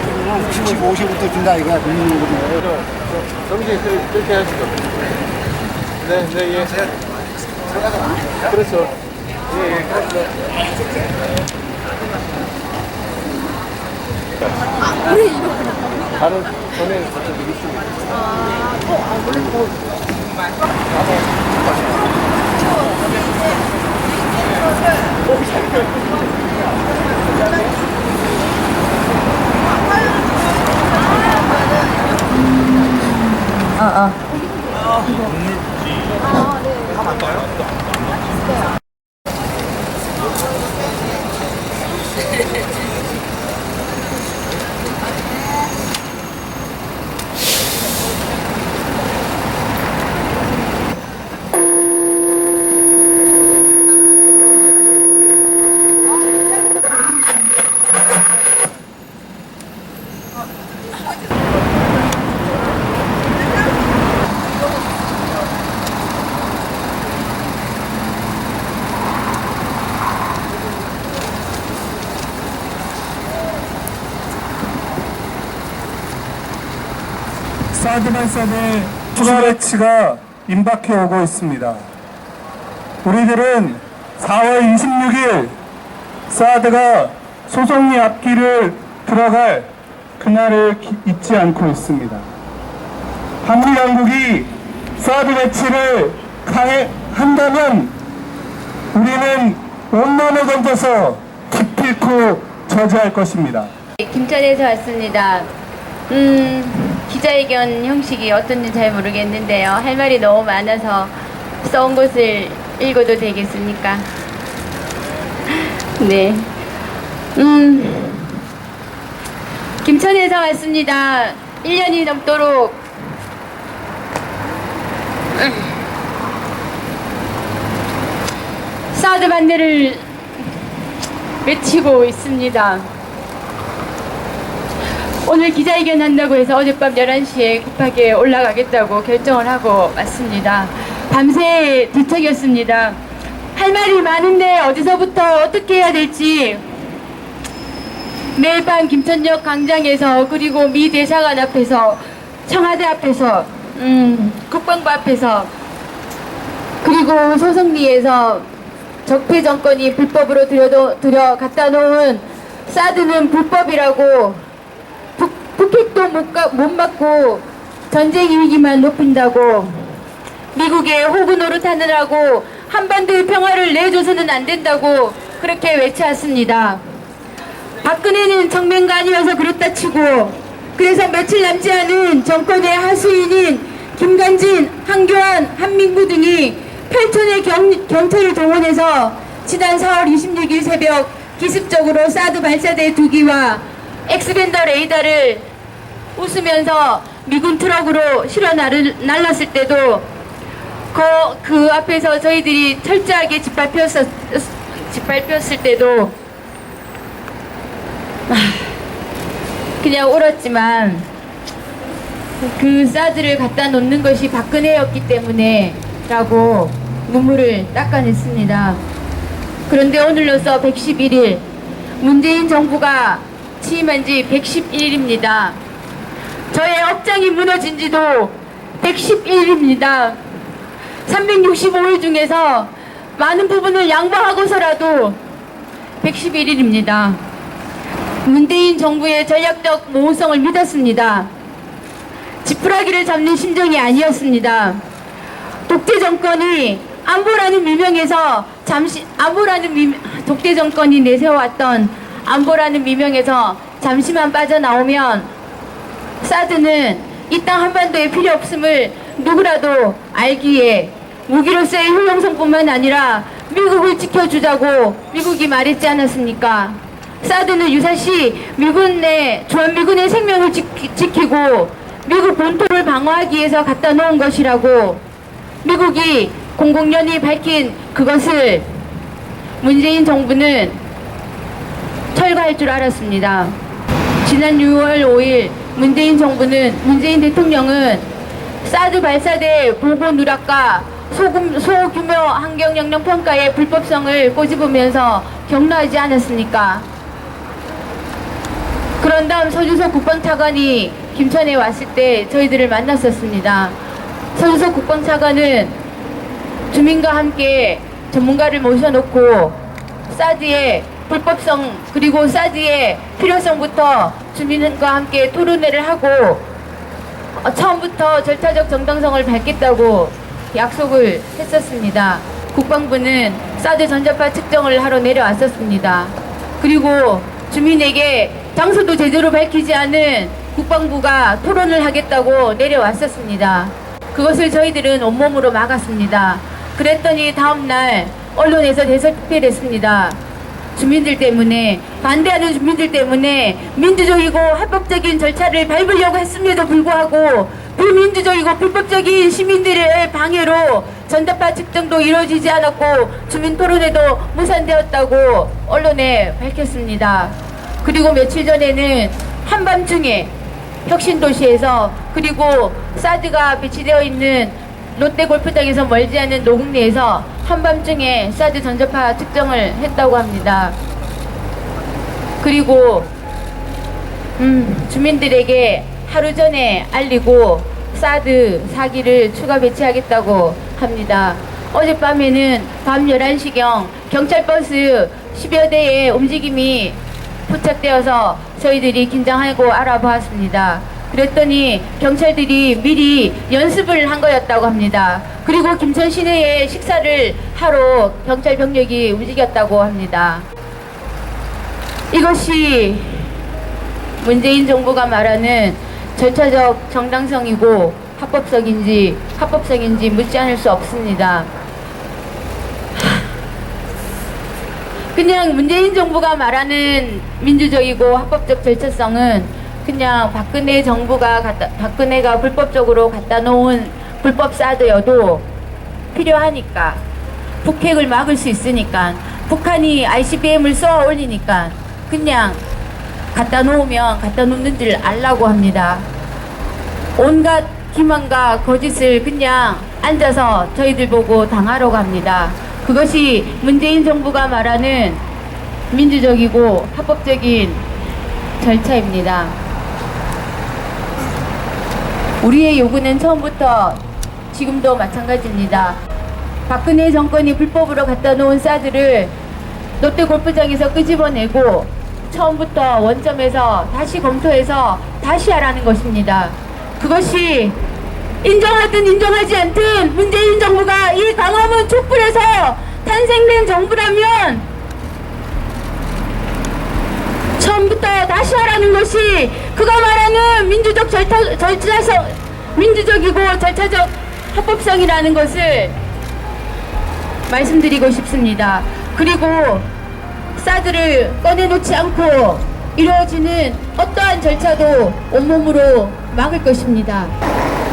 주면 65세부터 준다 이거야. 정식 그렇게 하시죠. 네, 네, 예. 그렇죠. 예, 예. 다른 전에 갖다 드리겠습니다. 사드 발사대 추가 배치가 임박해 오고 있습니다. 우리들은 4월 26일 사드가 소송리 앞길을 들어갈 그날을 잊지 않고 있습니다. 한미 당국이 사드 배치를 한다면 우리는 온난을 던져서 기필코 저지할 것입니다. 김천에서 왔습니다. 기자회견 형식이 어떤지 잘 모르겠는데요. 할 말이 너무 많아서 써온 것을 읽어도 되겠습니까? 네. 김천에서 왔습니다. 1년이 넘도록 사드 반대를 외치고 있습니다. 오늘 기자회견 한다고 해서 어젯밤 11시에 급하게 올라가겠다고 결정을 하고 왔습니다. 밤새 뒤척였습니다. 할 말이 많은데 어디서부터 어떻게 해야 될지 매일 밤 김천역 광장에서 그리고 미 대사관 앞에서 청와대 앞에서 국방부 앞에서 그리고 소송리에서 적폐 정권이 불법으로 들여 갖다 놓은 사드는 불법이라고 북핵도 못 막고 전쟁 위기만 높인다고 미국의 호구 노릇하느라고 한반도의 평화를 내줘서는 안 된다고 그렇게 외쳐왔습니다. 박근혜는 정면가 아니어서 그랬다 치고 그래서 며칠 남지 않은 정권의 하수인인 김관진, 한교안, 한민구 등이 8천의 경찰을 동원해서 지난 4월 26일 새벽 기습적으로 사드 발사대 2기와 엑스밴더 레이더를 웃으면서 미군 트럭으로 실어 날랐을 때도 그 앞에서 저희들이 철저하게 짓밟혔을 때도 그냥 울었지만 그 사드를 갖다 놓는 것이 박근혜였기 때문에 라고 눈물을 닦아냈습니다. 그런데 오늘로써 111일 문재인 정부가 취임한 지 111일입니다. 저의 억장이 무너진 지도 111일입니다. 365일 중에서 많은 부분을 양보하고서라도 111일입니다. 문재인 정부의 전략적 모호성을 믿었습니다. 지푸라기를 잡는 심정이 아니었습니다. 독재 정권이 안보라는 미명에서 독재 정권이 내세워왔던 안보라는 미명에서 잠시만 빠져나오면 사드는 이 땅 한반도에 필요 없음을 누구라도 알기에 무기로서의 효용성뿐만 아니라 미국을 지켜주자고 미국이 말했지 않았습니까? 사드는 유사시 주한미군의 생명을 지키고 미국 본토를 방어하기 위해서 갖다 놓은 것이라고 미국이 공공연히 밝힌 그것을 문재인 정부는 철거할 줄 알았습니다. 지난 6월 5일 문재인 대통령은 사드 발사대 보고 누락과 소규모 환경영향 평가의 불법성을 꼬집으면서 격려하지 않았습니까? 그런 다음 서주석 국방차관이 김천에 왔을 때 저희들을 만났었습니다. 서주석 국방차관은 주민과 함께 전문가를 모셔놓고 사드의 불법성 그리고 사드의 필요성부터 주민과 함께 토론회를 하고 처음부터 절차적 정당성을 밝겠다고 약속을 했었습니다. 국방부는 사드 전자파 측정을 하러 내려왔었습니다. 그리고 주민에게 장소도 제대로 밝히지 않은 국방부가 토론을 하겠다고 내려왔었습니다. 그것을 저희들은 온몸으로 막았습니다. 그랬더니 다음날 언론에서 대설특필 했습니다. 주민들 때문에, 반대하는 주민들 때문에 민주적이고 합법적인 절차를 밟으려고 했음에도 불구하고 불민주적이고 불법적인 시민들의 방해로 전자파 측정도 이루어지지 않았고 주민 토론회도 무산되었다고 언론에 밝혔습니다. 그리고 며칠 전에는 한밤중에 혁신도시에서 그리고 사드가 배치되어 있는 롯데 골프장에서 멀지 않은 노국리에서 한밤중에 사드 전자파 측정을 했다고 합니다. 그리고 주민들에게 하루 전에 알리고 사드 4기를 추가 배치하겠다고 합니다. 어젯밤에는 밤 11시경 경찰버스 10여 대의 움직임이 포착되어서 저희들이 긴장하고 알아보았습니다. 그랬더니 경찰들이 미리 연습을 한 거였다고 합니다. 그리고 김천 시내에 식사를 하러 경찰 병력이 움직였다고 합니다. 이것이 문재인 정부가 말하는 절차적 정당성이고 합법성인지 묻지 않을 수 없습니다. 그냥 문재인 정부가 말하는 민주적이고 합법적 절차성은 그냥 박근혜가 불법적으로 갖다 놓은 불법 사드여도 필요하니까, 북핵을 막을 수 있으니까, 북한이 ICBM을 쏘아 올리니까 그냥 갖다 놓으면 갖다 놓는 줄 알라고 합니다. 온갖 기만과 거짓을 그냥 앉아서 저희들 보고 당하려고 합니다. 그것이 문재인 정부가 말하는 민주적이고 합법적인 절차입니다. 우리의 요구는 처음부터 지금도 마찬가지입니다. 박근혜 정권이 불법으로 갖다 놓은 사드를 롯데 골프장에서 끄집어내고 처음부터 원점에서 다시 검토해서 다시 하라는 것입니다. 그것이 인정하든 인정하지 않든 문재인 정부가 이 광화문 촛불에서 탄생된 정부라면 처음부터 다시 하라는 것이 그가 말하는 민주적이고 절차적 합법성이라는 것을 말씀드리고 싶습니다. 그리고 사드를 꺼내놓지 않고 이루어지는 어떠한 절차도 온몸으로 막을 것입니다.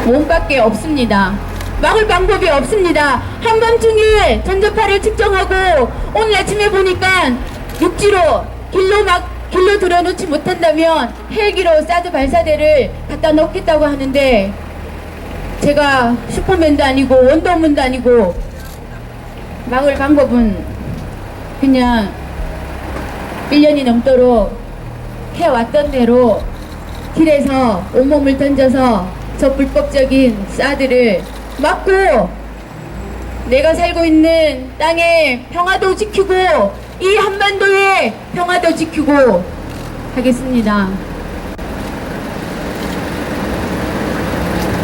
몸밖에 없습니다. 막을 방법이 없습니다. 한밤중에 전자파를 측정하고 오늘 아침에 보니까 육지로 길로 들어놓지 못한다면 헬기로 사드 발사대를 갖다 놓겠다고 하는데, 제가 슈퍼맨도 아니고 원더우먼도 아니고 막을 방법은 그냥 1년이 넘도록 해왔던 대로 길에서 온몸을 던져서 저 불법적인 사드를 막고 내가 살고 있는 땅의 평화도 지키고 이 한반도의 평화도 지키고 하겠습니다.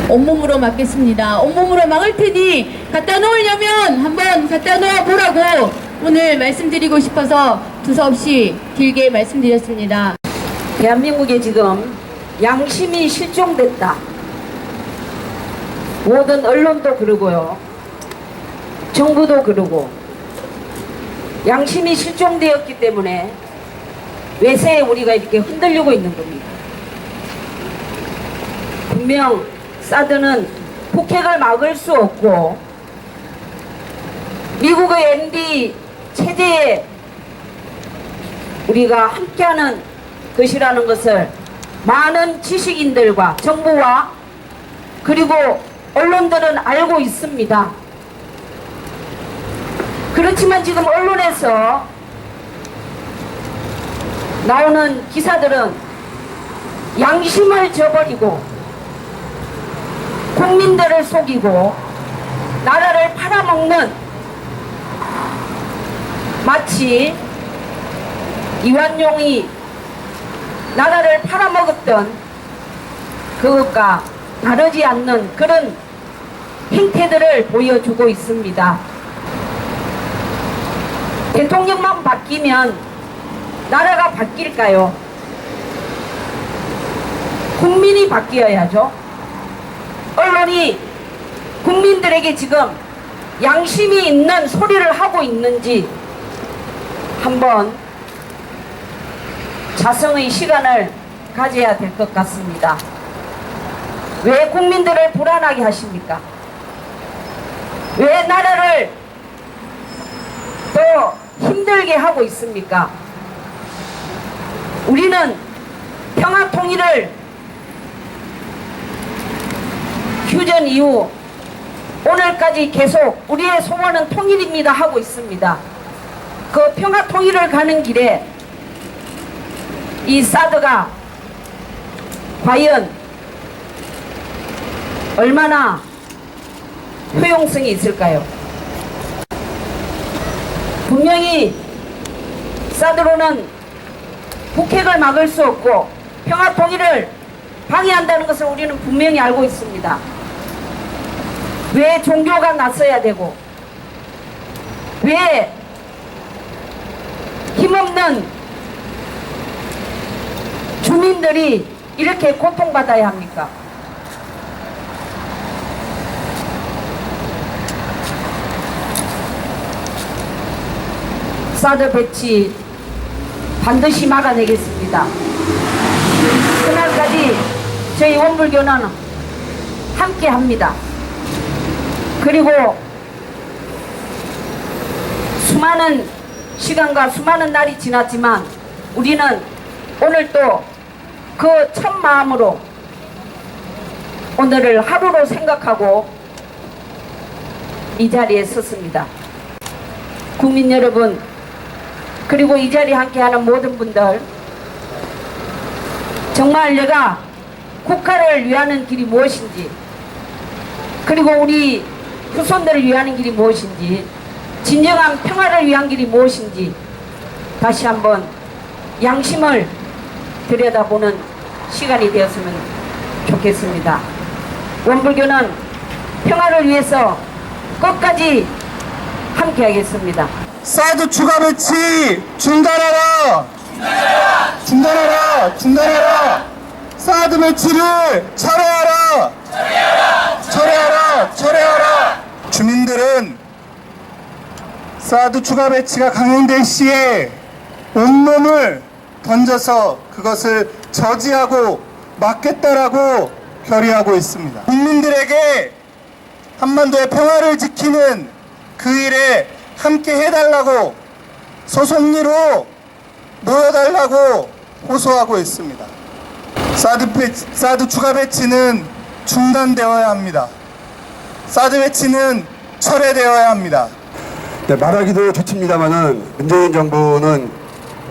온몸으로 막겠습니다. 온몸으로 막을 테니 갖다 놓으려면 한번 갖다 놓아 보라고 오늘 말씀드리고 싶어서 두서없이 길게 말씀드렸습니다. 대한민국에 지금 양심이 실종됐다. 모든 언론도 그러고요, 정부도 그러고 양심이 실종되었기 때문에 외세에 우리가 이렇게 흔들리고 있는 겁니다. 분명 사드는 폭핵을 막을 수 없고 미국의 MD 체제에 우리가 함께하는 것이라는 것을 많은 지식인들과 정부와 그리고 언론들은 알고 있습니다. 그렇지만 지금 언론에서 나오는 기사들은 양심을 저버리고 국민들을 속이고 나라를 팔아먹는, 마치 이완용이 나라를 팔아먹었던 그것과 다르지 않는 그런 행태들을 보여주고 있습니다. 대통령만 바뀌면 나라가 바뀔까요? 국민이 바뀌어야죠. 언론이 국민들에게 지금 양심이 있는 소리를 하고 있는지 한번 자성의 시간을 가져야 될 것 같습니다. 왜 국민들을 불안하게 하십니까? 왜 나라를 더 힘들게 하고 있습니까? 우리는 평화 통일을 휴전 이후 오늘까지 계속 우리의 소원은 통일입니다 하고 있습니다. 그 평화 통일을 가는 길에 이 사드가 과연 얼마나 효용성이 있을까요? 분명히 사드로는 북핵을 막을 수 없고 평화 통일을 방해한다는 것을 우리는 분명히 알고 있습니다. 왜 종교가 나서야 되고, 왜 힘없는 주민들이 이렇게 고통받아야 합니까? 사드 배치 반드시 막아내겠습니다. 그날까지 저희 원불교는 함께 합니다. 그리고 수많은 시간과 수많은 날이 지났지만 우리는 오늘 또 그 첫 마음으로 오늘을 하루로 생각하고 이 자리에 섰습니다. 국민 여러분, 그리고 이 자리에 함께하는 모든 분들, 정말 내가 국가를 위하는 길이 무엇인지, 그리고 우리 후손들을 위하는 길이 무엇인지, 진정한 평화를 위한 길이 무엇인지 다시 한번 양심을 들여다보는 시간이 되었으면 좋겠습니다. 원불교는 평화를 위해서 끝까지 함께하겠습니다. 사드 추가 배치 중단하라! 중단하라! 중단하라! 사드 배치를 철회하라! 철회하라! 철회하라! 주민들은 사드 추가 배치가 강행될 시에 온몸을 던져서 그것을 저지하고 막겠다라고 결의하고 있습니다. 국민들에게 한반도의 평화를 지키는 그 일에 함께 해달라고 소송리로 모여달라고 호소하고 있습니다. 사드 추가 배치는 중단되어야 합니다. 사드 배치는 철회되어야 합니다. 네, 말하기도 좋습니다만은 문재인 정부는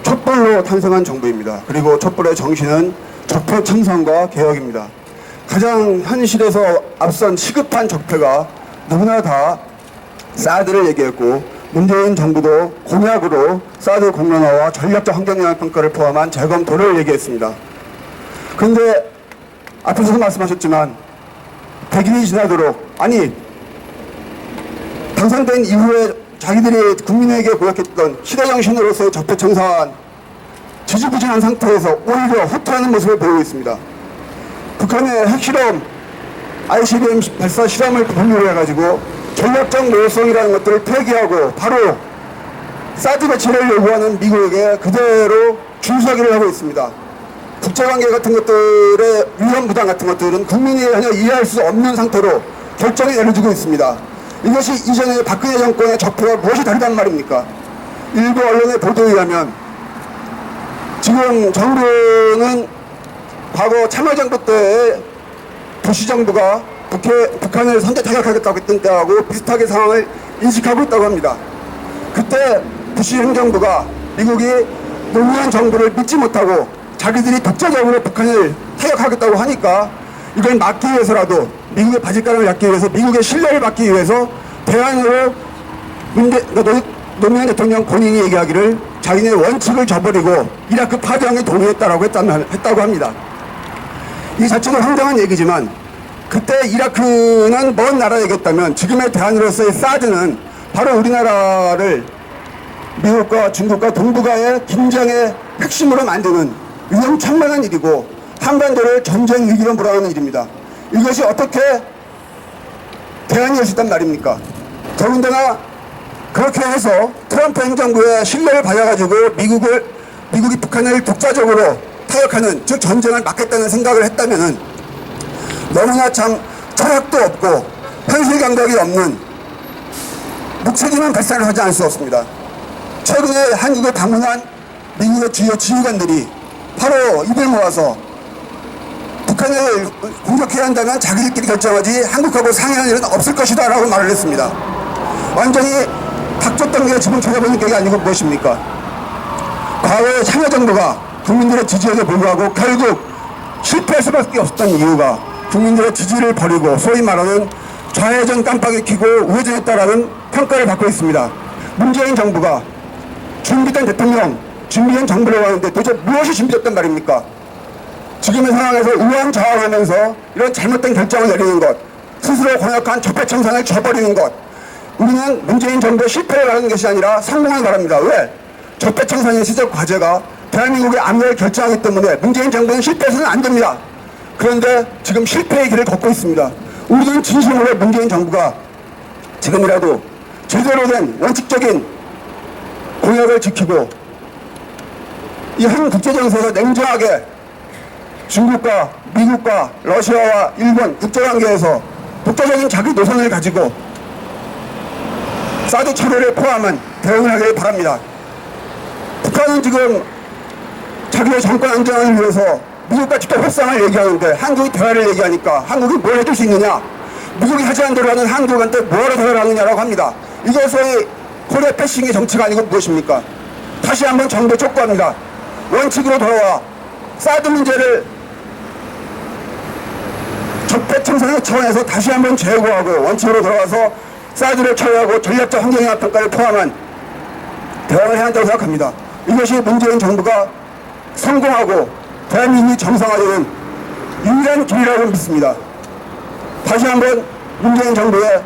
촛불로 탄생한 정부입니다. 그리고 촛불의 정신은 적폐 청산과 개혁입니다. 가장 현실에서 앞선 시급한 적폐가 누구나 다 사드를 얘기했고, 문재인 정부도 공약으로 사드 공론화와 전략적 환경영향 평가를 포함한 재검토를 얘기했습니다. 그런데 앞에서도 말씀하셨지만 100일이 지나도록, 아니 당선된 이후에 자기들이 국민에게 고약했던 시대정신으로서의 적폐청산 지지부진한 상태에서 오히려 호투하는 모습을 보이고 있습니다. 북한의 핵실험, ICBM 발사 실험을 본류로 해가지고 전략적 모성이라는 것들을 폐기하고 바로 사드 배치를 요구하는 미국에게 그대로 줄서기를 하고 있습니다. 국제관계 같은 것들의 위험 부담 같은 것들은 국민이 전혀 이해할 수 없는 상태로 결정이 내려지고 있습니다. 이것이 이전의 박근혜 정권의 적폐와 무엇이 다르단 말입니까? 일부 언론의 보도에 의하면 지금 정부는 과거 참여정부 때 부시 정부가 북한을 선제 타격하겠다고 했던 때하고 비슷하게 상황을 인식하고 있다고 합니다. 그때 부시 행정부가 미국이 노무현 정부를 믿지 못하고 자기들이 독자적으로 북한을 타격하겠다고 하니까 이걸 막기 위해서라도 미국의 바짓가랑을 잡기 위해서 미국의 신뢰를 받기 위해서 대안으로 노무현 대통령 본인이 얘기하기를 자기네 원칙을 저버리고 이라크 파병에 동의했다고 했다고 합니다. 이 자체도 황당한 얘기지만 그때 이라크는 먼 나라이겠다면 지금의 대안으로서의 사드는 바로 우리나라를 미국과 중국과 동북아의 긴장의 핵심으로 만드는 위험천만한 일이고 한반도를 전쟁 위기로 몰아가는 일입니다. 이것이 어떻게 대안이었을 단 말입니까? 더군다나 그렇게 해서 트럼프 행정부의 신뢰를 받아가지고 미국이 북한을 독자적으로 타격하는, 즉 전쟁을 막겠다는 생각을 했다면은 너무나 참 철학도 없고 현실 감각이 없는 무책임한 발상을 하지 않을 수 없습니다. 최근에 한국에 방문한 미국의 주요 지휘관들이 바로 입을 모아서 북한을 공격해야 한다면 자기들끼리 결정하지 한국하고 상의할 일은 없을 것이다 라고 말을 했습니다. 완전히 닥쳤던 게 지금 쳐다보는 게 아니고 무엇입니까? 과거의 참여정부가 국민들의 지지에도 불구하고 결국 실패할 수밖에 없었던 이유가 국민들의 지지를 버리고 소위 말하는 좌회전 깜빡이 켜고 우회전했다라는 평가를 받고 있습니다. 문재인 정부가 준비된 대통령, 준비된 정부라고 하는데 도대체 무엇이 준비됐단 말입니까? 지금의 상황에서 우왕좌왕하면서 이런 잘못된 결정을 내리는 것, 스스로 공약한 적폐청산을 저버리는 것, 우리는 문재인 정부의 실패를 바라는 것이 아니라 성공을 바랍니다. 왜? 적폐청산의 시적 과제가 대한민국의 안위를 결정하기 때문에 문재인 정부는 실패해서는 안 됩니다. 그런데 지금 실패의 길을 걷고 있습니다. 우리는 진심으로 문재인 정부가 지금이라도 제대로 된 원칙적인 공약을 지키고 이 한 국제정세에서 냉정하게 중국과 미국과 러시아와 일본 국제관계에서 독자적인 자기 노선을 가지고 사드 철회를 포함한 대응을 하길 바랍니다. 북한은 지금 자기의 정권 안정을 위해서 미국과 직접 협상을 얘기하는데 한국이 대화를 얘기하니까 한국이 뭘 해줄 수 있느냐, 미국이 하지 않은 대로 하는 한국한테 뭐하러 대화를 하느냐라고 합니다. 이것이 코리아 패싱의 정치가 아니고 무엇입니까? 다시 한번 정부 촉구합니다. 원칙으로 돌아와 사드 문제를 적폐청산의 차원에서 다시 한번 재고하고 원칙으로 돌아와서 사드를 철회하고 전략적 환경영향 평가를 포함한 대응을 해야 한다고 생각합니다. 이것이 문재인 정부가 성공하고 대한민국이 정상화되는 유일한 길이라고 믿습니다. 다시 한번 문재인 정부의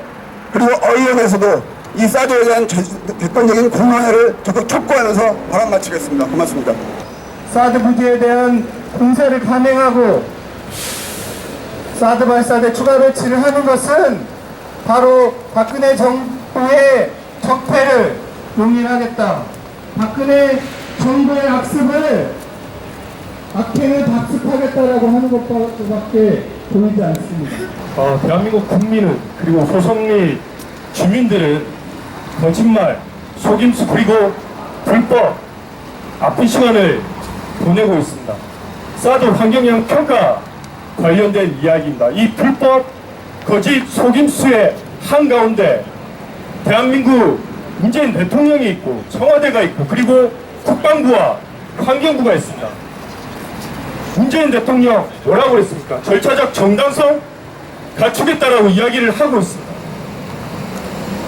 그리고 어의원에서도 이 사드에 대한 객관적인 공론회를 적극 촉구하면서 발언 마치겠습니다. 고맙습니다. 사드 부지에 대한 공세를 감행하고 사드 발사대 추가 배치를 하는 것은 바로 박근혜 정부의 적폐를 용인하겠다. 박근혜 정부의 악습을 악행을 답습하겠다라고 하는 것밖에 보이지 않습니다. 대한민국 국민은 그리고 소속리 주민들은 거짓말, 속임수 그리고 불법 아픈 시간을 보내고 있습니다. 사드 환경영향 평가 관련된 이야기입니다. 이 불법 거짓 속임수의 한가운데 대한민국 문재인 대통령이 있고 청와대가 있고 그리고 국방부와 환경부가 있습니다. 문재인 대통령 뭐라고 그랬습니까? 절차적 정당성 갖추겠다라고 이야기를 하고 있습니다.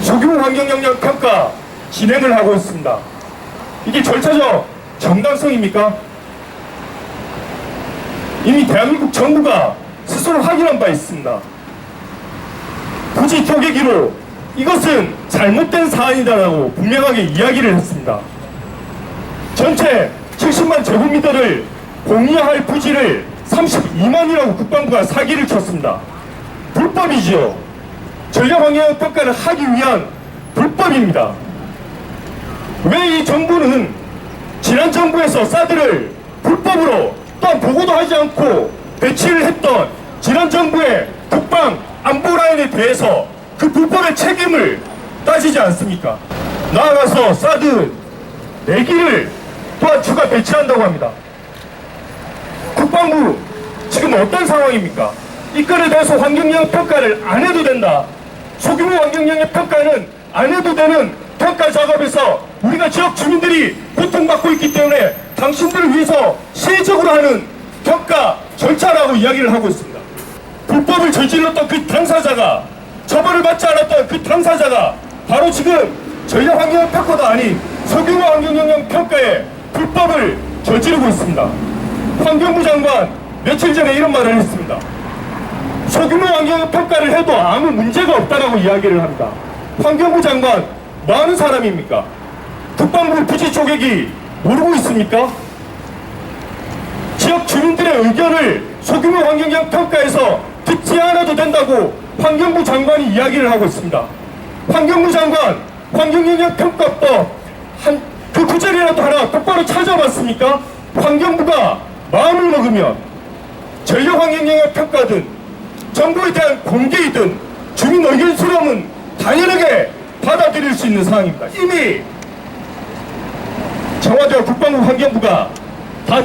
소규모 환경영향 평가 진행을 하고 있습니다. 이게 절차적 정당성입니까? 이미 대한민국 정부가 스스로 확인한 바 있습니다. 부지 토계기로 이것은 잘못된 사안이다라고 분명하게 이야기를 했습니다. 전체 70만 제곱미터를 공유할 부지를 32만이라고 국방부가 사기를 쳤습니다. 불법이지요. 전략환경영향 평가를 하기 위한 불법입니다. 왜 이 정부는 지난 정부에서 사드를 불법으로 또한 보고도 하지 않고 배치를 했던 지난 정부의 국방 안보 라인에 대해서 그 불법의 책임을 따지지 않습니까? 나아가서 사드 4기를 또한 추가 배치한다고 합니다. 국방부 지금 어떤 상황입니까? 이 건에 대해서 환경영향 평가를 안 해도 된다. 소규모 환경영향 평가는 안 해도 되는 평가 작업에서 우리가 지역 주민들이 고통받고 있기 때문에 당신들을 위해서 시혜적으로 하는 평가 절차라고 이야기를 하고 있습니다. 불법을 저질렀던 그 당사자가, 처벌을 받지 않았던 그 당사자가 바로 지금 전략환경영향평가도 아닌 소규모 환경영향평가에 불법을 저지르고 있습니다. 환경부 장관 며칠 전에 이런 말을 했습니다. 소규모 환경영향평가를 해도 아무 문제가 없다라고 이야기를 합니다. 환경부 장관 뭐 하는 사람입니까? 국방부 부지 조객이 모르고 있습니까? 지역 주민들의 의견을 소규모 환경영향평가에서 듣지 않아도 된다고 환경부 장관이 이야기를 하고 있습니다. 환경부 장관, 환경영향평가법 그 구절이라도 하나 똑바로 찾아봤습니까? 환경부가 마음을 먹으면 전력환경영향평가든 정부에 대한 공개이든 주민 의견 수렴은 당연하게 받아들일 수 있는 사항입니다. 이미 청와대와 국방부 환경부가 다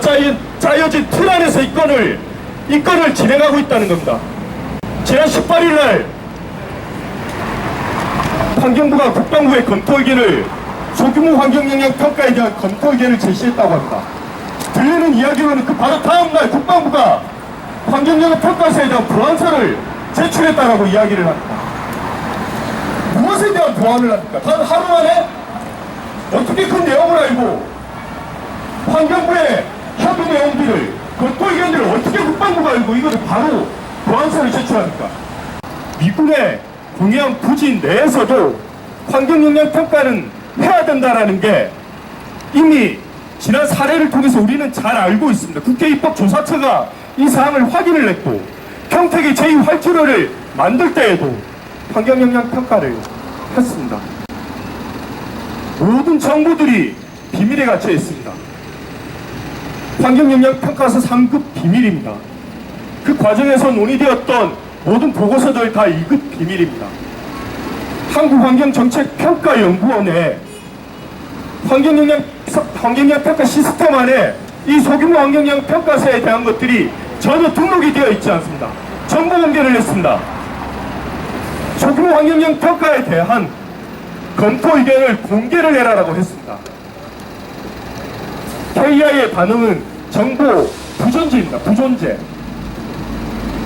짜여진 틀 안에서 이 건을 진행하고 있다는 겁니다. 지난 18일 날 환경부가 국방부의 검토 의견을 소규모 환경영향평가에 대한 검토 의견을 제시했다고 합니다. 들리는 이야기로는 그 바로 다음날 국방부가 환경영향평가서에 대한 보완서를 제출했다라고 이야기를 합니다. 무엇에 대한 보완을 합니까? 단 하루 만에 어떻게 그 내용을 알고 환경부의 협의 내용들을, 검토 의견들을 어떻게 국방부가 알고 이거를 바로 보완서를 제출합니까? 미군의 공유한 부지 내에서도 환경영향평가는 해야 된다라는 게 이미 지난 사례를 통해서 우리는 잘 알고 있습니다. 국회입법조사처가 이 사항을 확인을 했고, 평택의 제2활주로를 만들 때에도 환경영향평가를 했습니다. 모든 정보들이 비밀에 갇혀 있습니다. 환경영향평가서 3급 비밀입니다. 그 과정에서 논의되었던 모든 보고서들 다 2급 비밀입니다. 한국환경정책평가연구원의 환경영향평가 시스템 안에 이 소규모 환경영향평가서에 대한 것들이 전혀 등록이 되어 있지 않습니다. 정보 공개를 했습니다. 소규모 환경영향평가에 대한 검토 의견을 공개를 해라라고 했습니다. KI의 반응은 정보 부존재입니다. 부존재.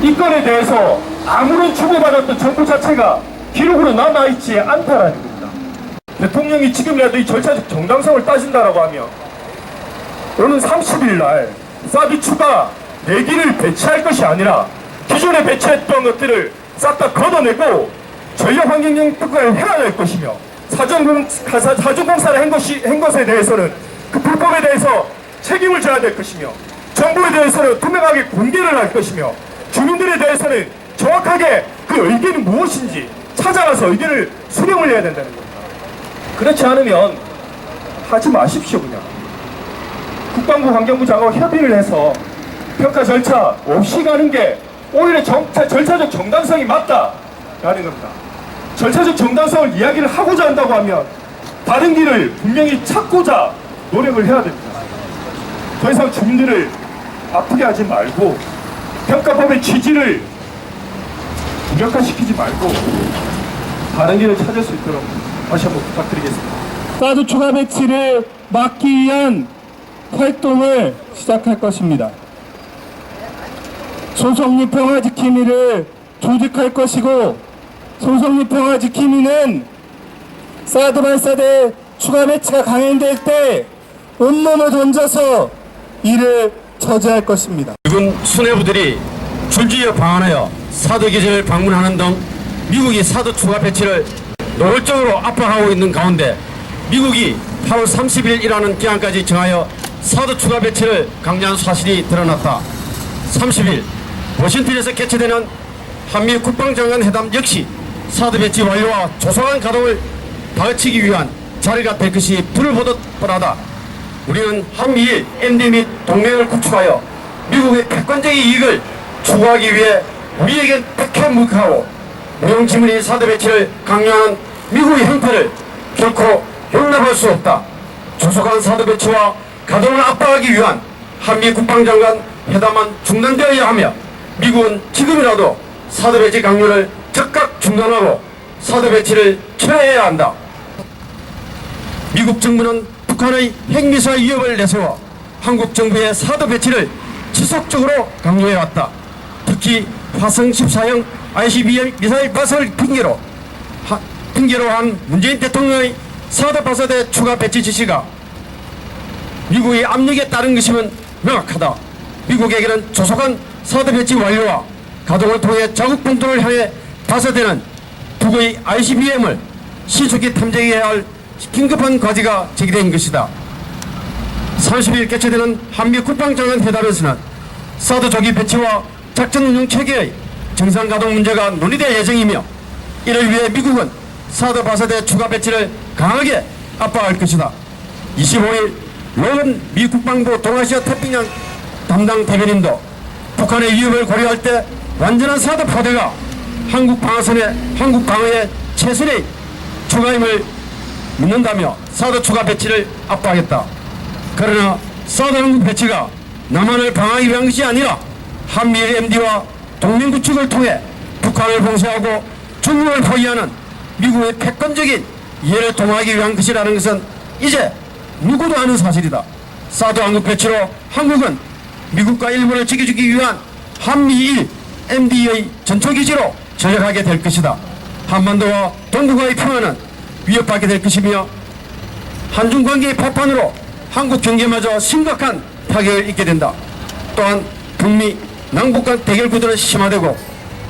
이 건에 대해서 아무런 주고받았던 정보 자체가 기록으로 남아있지 않다라는 겁니다. 대통령이 지금이라도 이 절차적 정당성을 따진다라고 하면 오는 30일 날 사드 추가 4기를 배치할 것이 아니라 기존에 배치했던 것들을 싹 다 걷어내고 전력환경영향평가를 해야 될 것이며, 사전공사를 한 것에 대해서는 그 불법에 대해서 책임을 져야 될 것이며, 정부에 대해서는 투명하게 공개를 할 것이며, 주민들에 대해서는 정확하게 그 의견이 무엇인지 찾아가서 의견을 수렴을 해야 된다는 겁니다. 그렇지 않으면 하지 마십시오. 그냥 국방부 환경부 장관과 협의를 해서 평가 절차 없이 가는 게 오히려 절차적 정당성이 맞다라는 겁니다. 절차적 정당성을 이야기를 하고자 한다고 하면 다른 길을 분명히 찾고자 노력을 해야 됩니다. 더 이상 주민들을 아프게 하지 말고 평가법의 취지를 무력화시키지 말고 다른 길을 찾을 수 있도록 다시 한번 부탁드리겠습니다. 사드 추가 배치를 막기 위한 활동을 시작할 것입니다. 소속리 평화지킴이를 조직할 것이고, 소속리 평화지킴이는 사드 발사대 추가 배치가 강행될 때 온몸을 던져서 이를 저지할 것입니다. 미군 수뇌부들이 줄지어 방한하여 사드 기지를 방문하는 등 미국이 사드 추가 배치를 노골적으로 압박하고 있는 가운데 미국이 8월 30일이라는 기한까지 정하여 사드 추가 배치를 강요한 사실이 드러났다. 30일 워싱턴에서 개최되는 한미 국방장관 회담 역시 사드 배치 완료와 조속한 가동을 다그치기 위한 자리가 될 것이 불을 보듯 뻔하다. 우리는 한미일 엔대 및 동맹을 구축하여 미국의 객관적인 이익을 추구하기 위해 우리에겐 백해무익하고 무용지물인 사드 배치를 강요하는 미국의 행태를 결코 용납할 수 없다. 조속한 사드 배치와 가동을 압박하기 위한 한미 국방장관 회담은 중단되어야 하며, 미국은 지금이라도 사드 배치 강요를 즉각 중단하고 사드 배치를 철회해야 한다. 미국 정부는 북한의 핵미사일 위협을 내세워 한국 정부의 사드 배치를 지속적으로 강조해왔다. 특히 화성 14형 ICBM 미사일 발사를 핑계로 한 문재인 대통령의 사드 발사대 추가 배치 지시가 미국의 압력에 따른 것이면 명확하다. 미국에게는 조속한 사드 배치 완료와 가동을 통해 자국 본토를 향해 발사되는 북의 ICBM을 신속히 탐지해야 할 긴급한 과제가 제기된 것이다. 30일 개최되는 한미 국방장관 회담에서는 사드 조기 배치와 작전 운영 체계의 정상 가동 문제가 논의될 예정이며, 이를 위해 미국은 사드 발사대 추가 배치를 강하게 압박할 것이다. 25일 로건 미 국방부 동아시아 태평양 담당 대변인도 북한의 위협을 고려할 때 완전한 사드 포대가 한국 방어의 최선의 추가임을 믿는다며 사드 추가 배치를 압박했다. 그러나 사드 한국 배치가 남한을 방어하기 위한 것이 아니라 한미의 MD와 동맹 구축을 통해 북한을 봉쇄하고 중국을 포위하는 미국의 패권적인 이해를 도모하기 위한 것이라는 것은 이제 누구도 아는 사실이다. 사드 한국 배치로 한국은 미국과 일본을 지켜주기 위한 한미일 MD의 전초기지로 전락하게 될 것이다. 한반도와 동북아의 평화는 위협받게 될 것이며, 한중 관계의 파판으로 한국 경제마저 심각한 타격을 입게 된다. 또한 북미 남북 간 대결 구도는 심화되고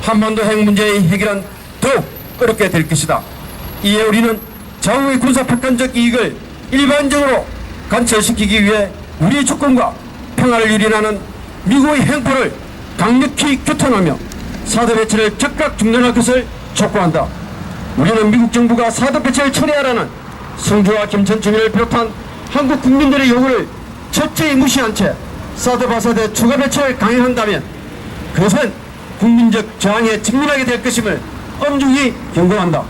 한반도 핵 문제의 해결은 더욱 어렵게 될 것이다. 이에 우리는 자국의 군사 패권적 이익을 일반적으로 관철시키기 위해 우리의 주권과 평화를 유린하는 미국의 행포를 강력히 규탄하며 사드 배치를 즉각 중단할 것을 촉구한다. 우리는 미국 정부가 사드 배치를 철회하라는 성주와 김천 주민을 비롯한 한국 국민들의 요구를 철저히 무시한 채 사드 발사대 추가 배치를 강행한다면 그것은 국민적 저항에 직면하게 될 것임을 엄중히 경고한다.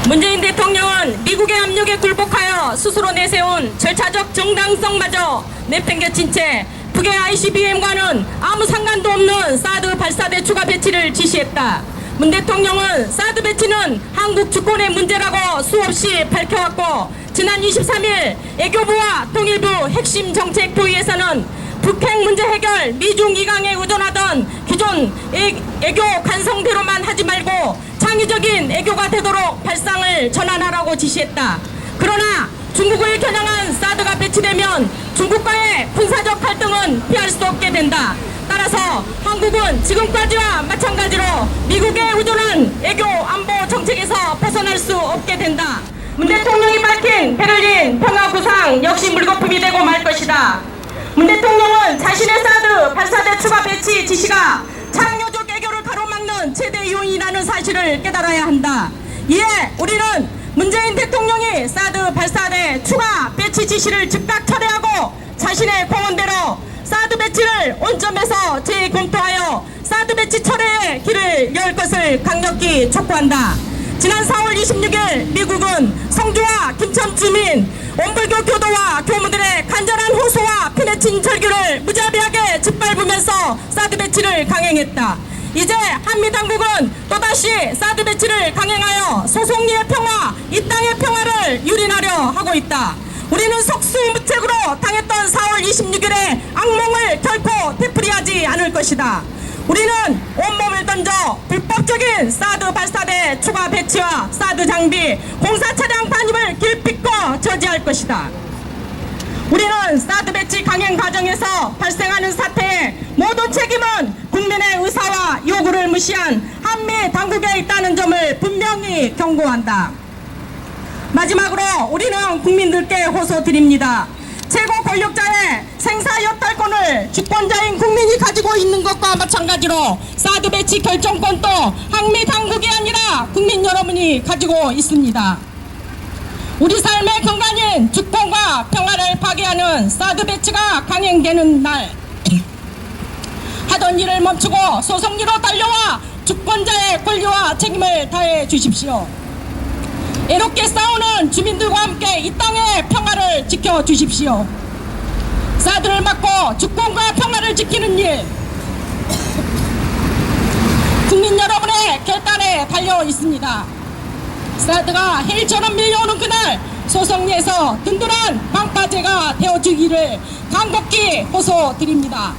문재인 대통령은 미국의 압력에 굴복하여 스스로 내세운 절차적 정당성마저 내팽개친 채 북의 ICBM과는 아무 상관도 없는 사드 발사대 추가 배치를 지시했다. 문 대통령은 사드 배치는 한국 주권의 문제라고 수없이 밝혀왔고, 지난 23일 외교부와 통일부 핵심 정책 토의에서는 북핵 문제 해결 미중 이강에 의존하던 기존 애교 간성대로만 하지 말고 창의적인 애교가 되도록 발상을 전환하라고 지시했다. 그러나 중국을 겨냥한 사드가 배치되면 중국과의 군사적 갈등은 피할 수 없게 된다. 따라서 한국은 지금까지와 마찬가지로 미국에 의존한 애교 안보 정책에서 벗어날 수 없게 된다. 문 대통령이 밝힌 베를린 평화 구상 역시 물거품이 되고 말 것이다. 문 대통령은 자신의 사드 발사대 추가 배치 지시가 창조적 애교를 가로막는 최대 요인이라는 사실을 깨달아야 한다. 이에 우리는 문재인 대통령이 사드 발사대 추가 배치 지시를 즉각 철회하고 자신의 공언대로 사드 배치를 원점에서 재검토하여 사드 배치 철회의 길을 열 것을 강력히 촉구한다. 지난 4월 26일 미국은 성주와 김천 주민, 원불교 교도와 교무들의 간절한 호소와 피내친 절규를 무자비하게 짓밟으면서 사드 배치를 강행했다. 이제 한미당국은 또다시 사드 배치를 강행하여 소송리의 평화, 이 땅의 평화를 유린하려 하고 있다. 우리는 속수무책으로 당했던 4월 26일의 악몽을 결코 되풀이하지 않을 것이다. 우리는 온몸을 던져 불법적인 사드 발사대 추가 배치와 사드 장비, 공사 차량 반입을 기필코 저지할 것이다. 우리는 사드 배치 강행 과정에서 발생하는 사태의 모든 책임은 국민의 의사와 요구를 무시한 한미 당국에 있다는 점을 분명히 경고한다. 마지막으로 우리는 국민들께 호소드립니다. 최고 권력자의 생사 여탈권을 주권자인 국민이 가지고 있는 것과 마찬가지로 사드 배치 결정권도 한미 당국이 아니라 국민 여러분이 가지고 있습니다. 우리 삶의 근간인 주권과 평화를 파괴하는 사드 배치가 강행되는 날, 하던 일을 멈추고 소송리로 달려와 주권자의 권리와 책임을 다해 주십시오. 애롭게 싸우는 주민들과 함께 이 땅의 평화를 지켜주십시오. 사드를 막고 주권과 평화를 지키는 일, 국민 여러분의 결단에 달려 있습니다. 사드가 해일처럼 밀려오는 그날 소송리에서 든든한 방파제가 되어주기를 간곡히 호소드립니다.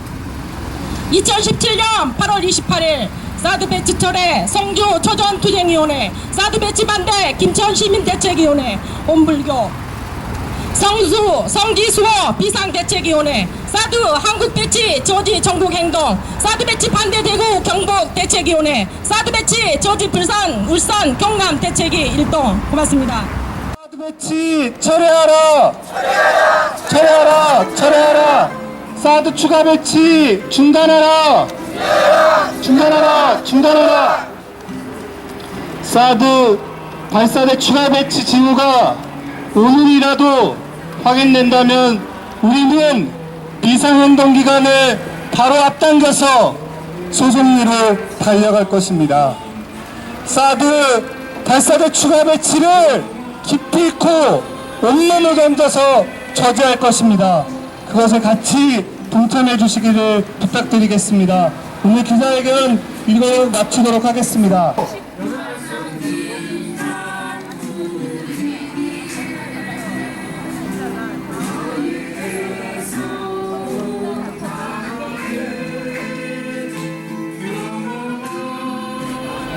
2017년 8월 28일 사드 배치 철회 성주 초전투쟁위원회, 사드 배치 반대 김천시민대책위원회, 온불교 성수 성지수호 비상대책위원회, 사드 한국 배치 저지 전국행동, 사드 배치 반대 대구 경북 대책위원회, 사드 배치 저지 불산 울산 경남 대책위 일동. 고맙습니다. 사드 배치 철회하라! 철회하라! 철회하라! 사드 추가 배치 중단하라! 중단하라! 중단하라! 사드 발사대 추가 배치 징후가 오늘이라도 확인된다면 우리는 비상행동 기간을 바로 앞당겨서 소송리로 달려갈 것입니다. 사드 발사대 추가 배치를 깊이 있고 온몸을 던져서 저지할 것입니다. 그것을 같이 동참해 주시기를 부탁드리겠습니다. 오늘 기자회견 이거 마치도록 하겠습니다.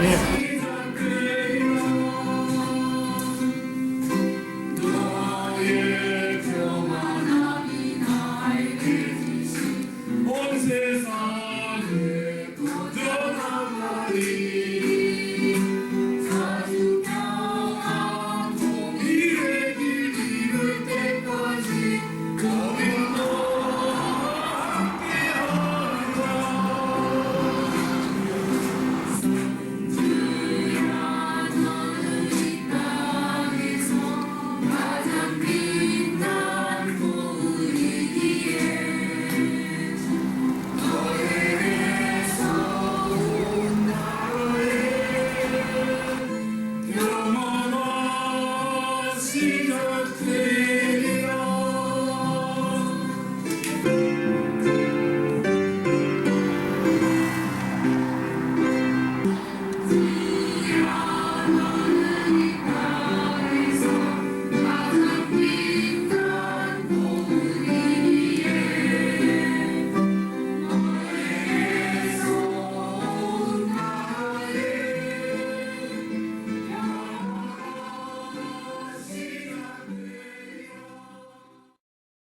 예.